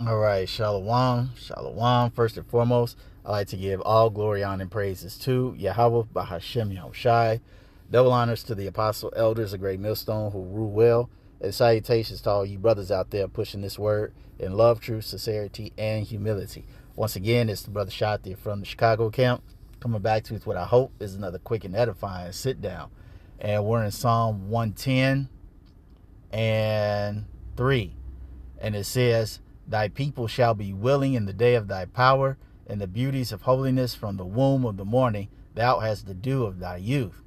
All right, Shalom, Shalom. First and foremost, I like to give all glory, honor, and praises to Yahweh, Bahashem, Yahushai. Double honors to the apostle elders, a great millstone who rule well. And salutations to all you brothers out there pushing this word in love, truth, sincerity, and humility. Once again, it's the brother Shati from the Chicago camp, coming back to what I hope is another quick and edifying sit down. And we're in Psalm 110 and 3. And it says, Thy people shall be willing in the day of thy power, and the beauties of holiness from the womb of the morning, thou hast the dew of thy youth.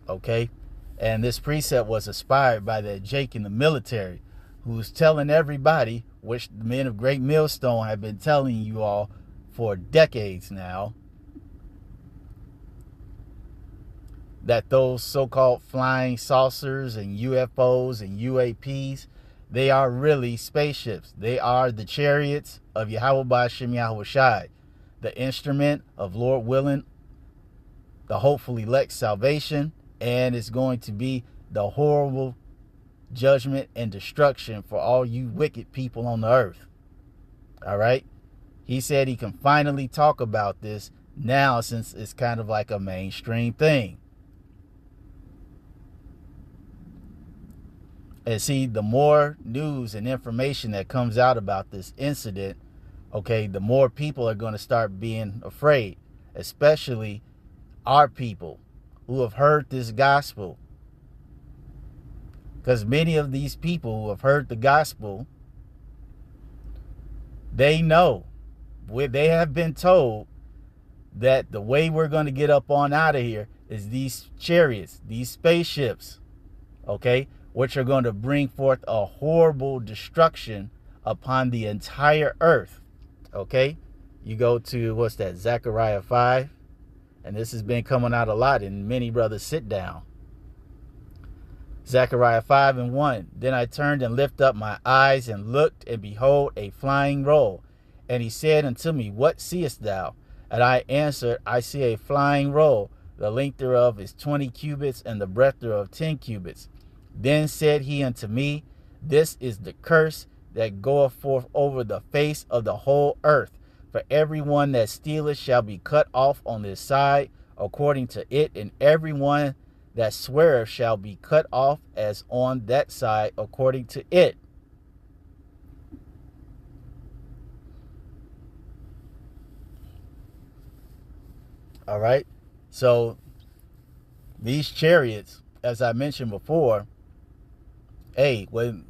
Okay? And this precept was inspired by that Jake in the military, who's telling everybody, which the men of Great Millstone have been telling you all for decades now, that those so-called flying saucers and UFOs and UAPs, they are really spaceships. They are the chariots of Yahweh Ba'ashem Yahushai, the instrument of Lord willing, the hopeful elect salvation, and it's going to be the horrible judgment and destruction for all you wicked people on the earth. All right? He said he can finally talk about this now since it's kind of like a mainstream thing. And see, the more news and information that comes out about this incident, okay, the more people are going to start being afraid, especially our people who have heard this gospel. Because many of these people who have heard the gospel, they know, they have been told that the way we're going to get up on out of here is these chariots, these spaceships, okay, which are going to bring forth a horrible destruction upon the entire earth. Okay? You go to, what's that, Zechariah 5. And this has been coming out a lot in many brothers sit down. Zechariah 5 and 1. Then I turned and lifted up my eyes and looked, and behold, a flying roll. And he said unto me, What seest thou? And I answered, I see a flying roll. The length thereof is 20 cubits, and the breadth thereof 10 cubits. Then said he unto me, This is the curse that goeth forth over the face of the whole earth. For every one that stealeth shall be cut off on this side, according to it, and every one that sweareth shall be cut off as on that side, according to it. All right. So these chariots, as I mentioned before, hey, when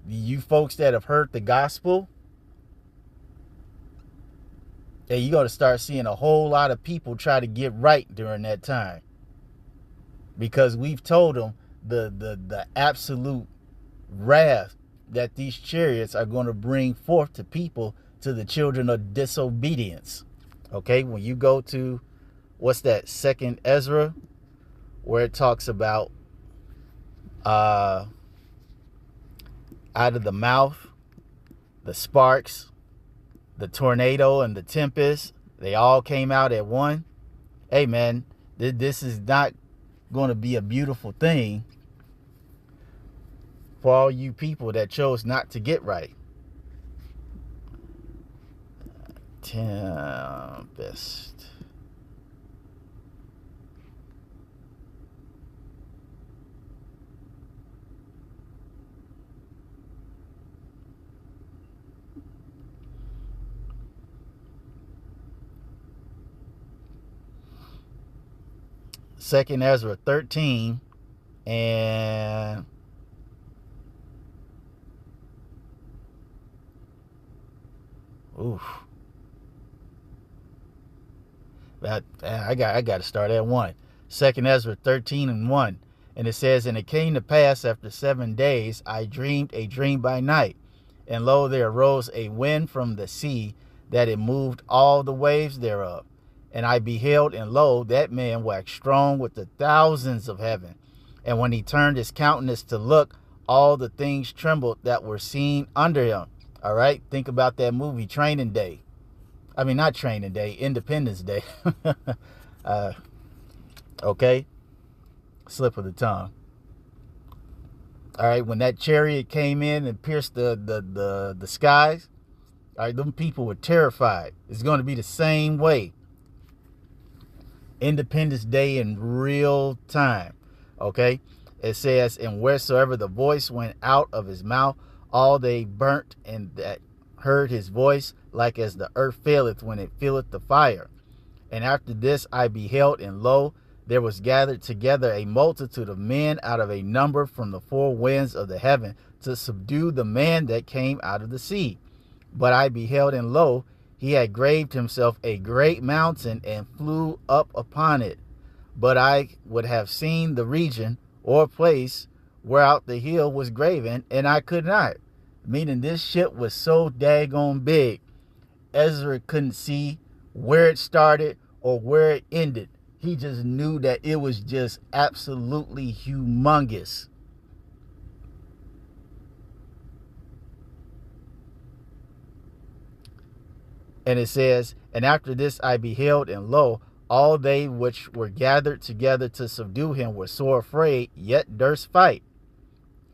you folks that have heard the gospel, hey, you're going to start seeing a whole lot of people try to get right during that time. Because we've told them the absolute wrath that these chariots are going to bring forth to people, to the children of disobedience. Okay, when you go to, what's that, 2nd Ezra, where it talks about out of the mouth, the sparks, the tornado, and the tempest, they all came out at one. Hey, man, this is not going to be a beautiful thing for all you people that chose not to get right. Tempest. Second Ezra 13 and oof. I got to start at 1. 2nd Ezra 13 and 1. And it says, And it came to pass after 7 days, I dreamed a dream by night. And lo, there arose a wind from the sea, that it moved all the waves thereof. And I beheld, and lo, that man waxed strong with the thousands of heaven. And when he turned his countenance to look, all the things trembled that were seen under him. All right, think about that movie, Training Day. I mean, not Training Day, Independence Day. Okay, slip of the tongue. All right, when that chariot came in and pierced the skies, All right, them people were terrified. It's going to be the same way. Independence Day in real time. Okay? It says, and wheresoever the voice went out of his mouth, all they burnt, and that heard his voice, like as the earth faileth when it feeleth the fire. And after this I beheld, and lo, there was gathered together a multitude of men out of a number from the four winds of the heaven, to subdue the man that came out of the sea. But I beheld, and lo, he had graved himself a great mountain, and flew up upon it. But I would have seen the region or place whereout the hill was graven, and I could not. Meaning this ship was so daggone big, Ezra couldn't see where it started or where it ended. He just knew that it was just absolutely humongous. And it says, and after this I beheld, and lo, all they which were gathered together to subdue him were sore afraid, yet durst fight.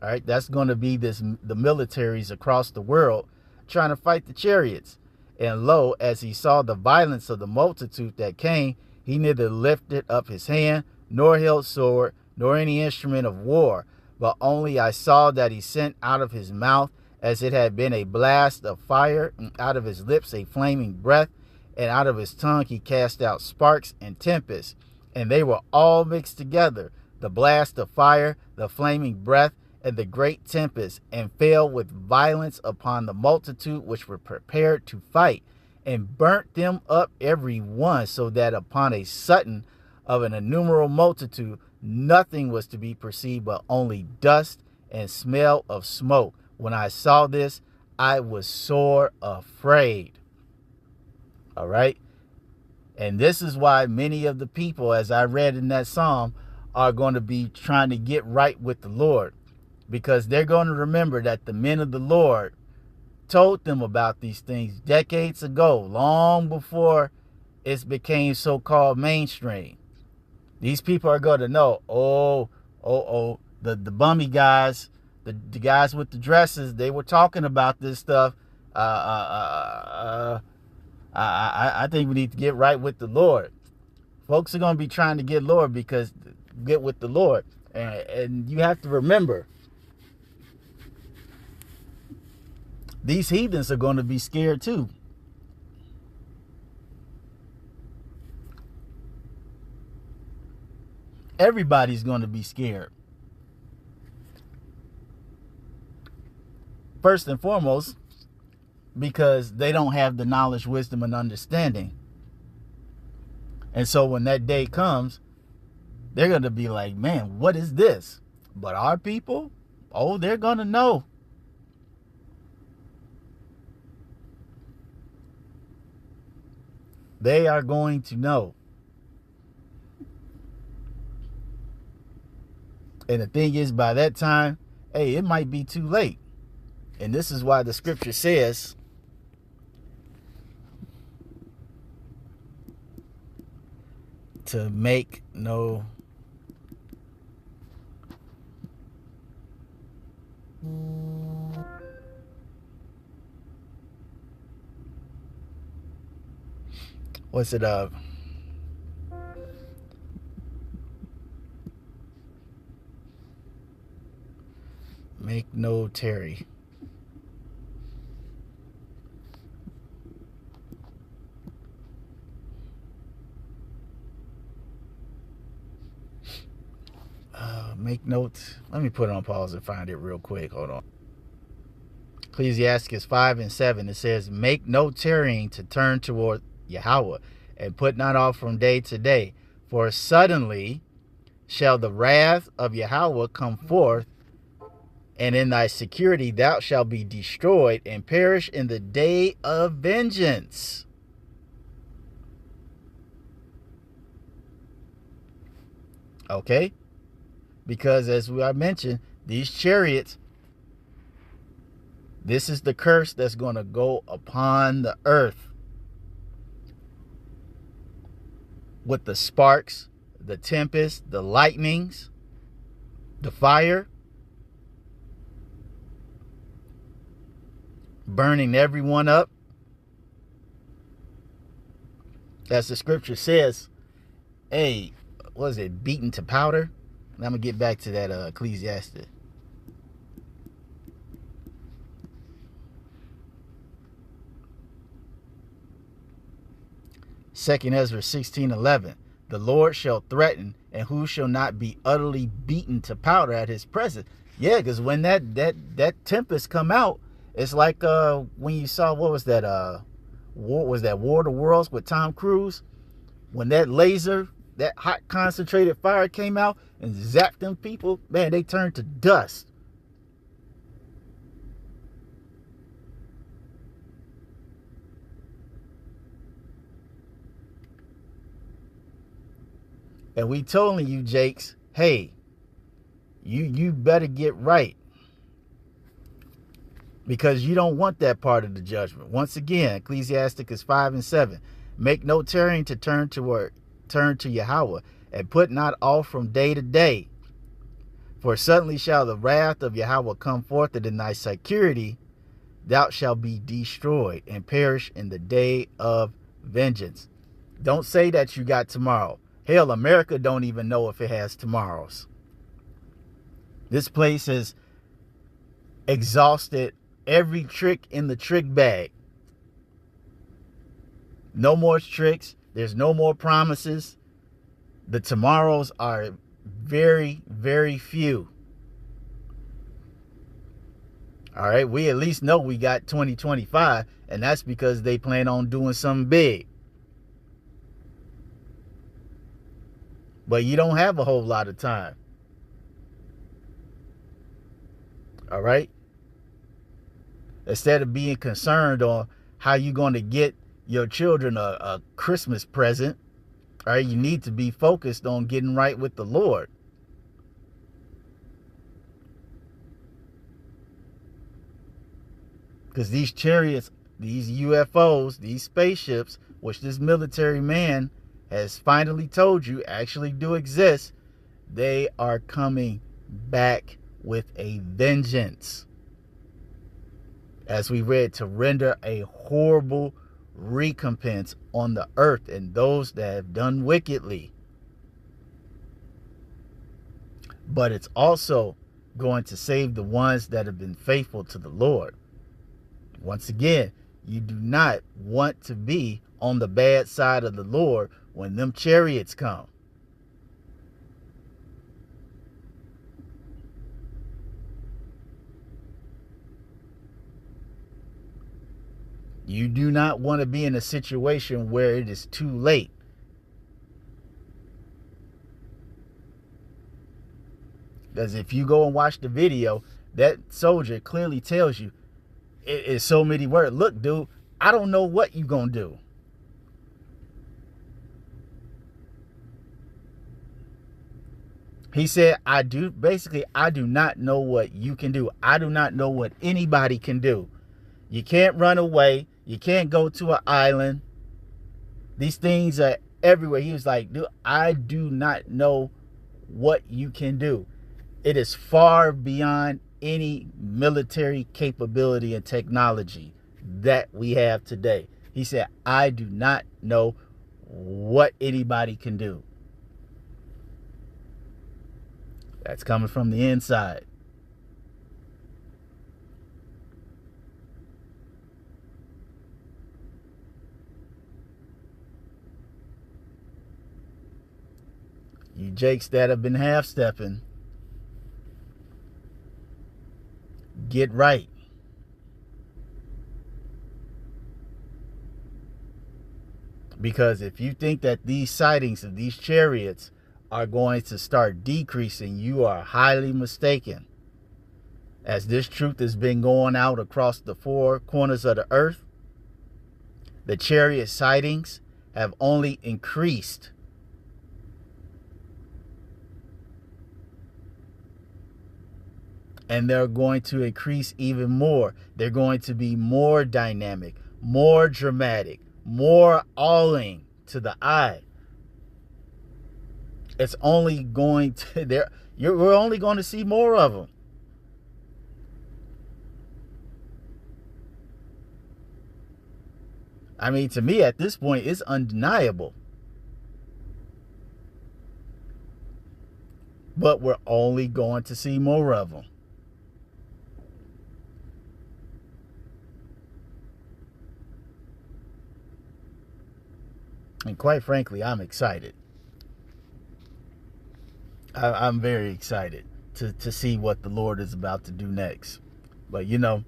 All right, that's going to be the militaries across the world trying to fight the chariots. And lo, as he saw the violence of the multitude that came, he neither lifted up his hand, nor held sword, nor any instrument of war, but only I saw that he sent out of his mouth, as it had been a blast of fire, and out of his lips a flaming breath, and out of his tongue he cast out sparks and tempests. And they were all mixed together, the blast of fire, the flaming breath, and the great tempest, and fell with violence upon the multitude which were prepared to fight, and burnt them up every one, so that upon a sudden of an innumerable multitude nothing was to be perceived but only dust and smell of smoke. When I saw this, I was sore afraid. All right. And this is why many of the people, as I read in that psalm, are going to be trying to get right with the Lord, because they're going to remember that the men of the Lord told them about these things decades ago, long before it became so-called mainstream. These people are going to know, the bummy guys, the guys with the dresses, they were talking about this stuff. I think we need to get right with the Lord. Folks are going to be trying to get with the Lord. And you have to remember, these heathens are going to be scared too. Everybody's going to be scared. First and foremost, because they don't have the knowledge, wisdom, and understanding. And so when that day comes, they're going to be like, man, what is this? But our people, they're going to know. They are going to know. And the thing is, by that time, it might be too late. And this is why the scripture says, to make no make no tarry. Make notes. Let me put it on pause and find it real quick. Hold on. Ecclesiastes 5:7. It says, make no tarrying to turn toward Yahweh, and put not off from day to day. For suddenly shall the wrath of Yahweh come forth, and in thy security thou shalt be destroyed, and perish in the day of vengeance. Okay? Because as I mentioned, these chariots, this is the curse that's going to go upon the earth. With the sparks, the tempest, the lightnings, the fire, burning everyone up, As the scripture says, hey, what is it, beaten to powder? And I'm going to get back to that Ecclesiastes. Second Ezra 16:11. The Lord shall threaten, and who shall not be utterly beaten to powder at his presence? Yeah, because when that tempest come out, it's like when you saw, what was that War of the Worlds with Tom Cruise? When that laser, that hot concentrated fire came out and zapped them people, man, they turned to dust. And we told you, Jakes, hey, you better get right, because you don't want that part of the judgment. Once again, Ecclesiasticus 5:7. Make no tarrying to turn to Yahweh, and put not off from day to day. For suddenly shall the wrath of Yahweh come forth, and in thy security thou shalt be destroyed and perish in the day of vengeance. Don't say that you got tomorrow. Hell, America don't even know if it has tomorrows. This place has exhausted every trick in the trick bag. No more tricks. There's no more promises. The tomorrows are very, very few. All right, we at least know we got 2025, and that's because they plan on doing something big. But you don't have a whole lot of time. All right? Instead of being concerned on how you're going to get your children a Christmas present, all right, you need to be focused on getting right with the Lord. Because these chariots, these UFOs, these spaceships, which this military man has finally told you actually do exist, they are coming back with a vengeance. As we read, to render a horrible recompense on the earth and those that have done wickedly. But it's also going to save the ones that have been faithful to the Lord. Once again, you do not want to be on the bad side of the Lord when them chariots come. You do not want to be in a situation where it is too late. Because if you go and watch the video, that soldier clearly tells you, it is so many words. Look, dude, I don't know what you gonna do. He said, I do not know what you can do. I do not know what anybody can do. You can't run away. You can't go to an island. These things are everywhere. He was like, dude, I do not know what you can do. It is far beyond any military capability and technology that we have today. He said, I do not know what anybody can do. That's coming from the inside. You jakes that have been half-stepping, get right. Because if you think that these sightings of these chariots are going to start decreasing, you are highly mistaken. As this truth has been going out across the four corners of the earth, the chariot sightings have only increased. And they're going to increase even more. They're going to be more dynamic, more dramatic, more awing to the eye. It's only going to, we're only going to see more of them. I mean, to me at this point, it's undeniable. But we're only going to see more of them. And quite frankly, I'm excited. I'm very excited to see what the Lord is about to do next. But you know,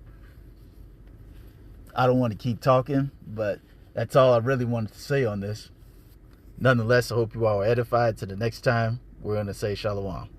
I don't want to keep talking, but that's all I really wanted to say on this. Nonetheless, I hope you all are edified. To the next time, we're going to say Shalom.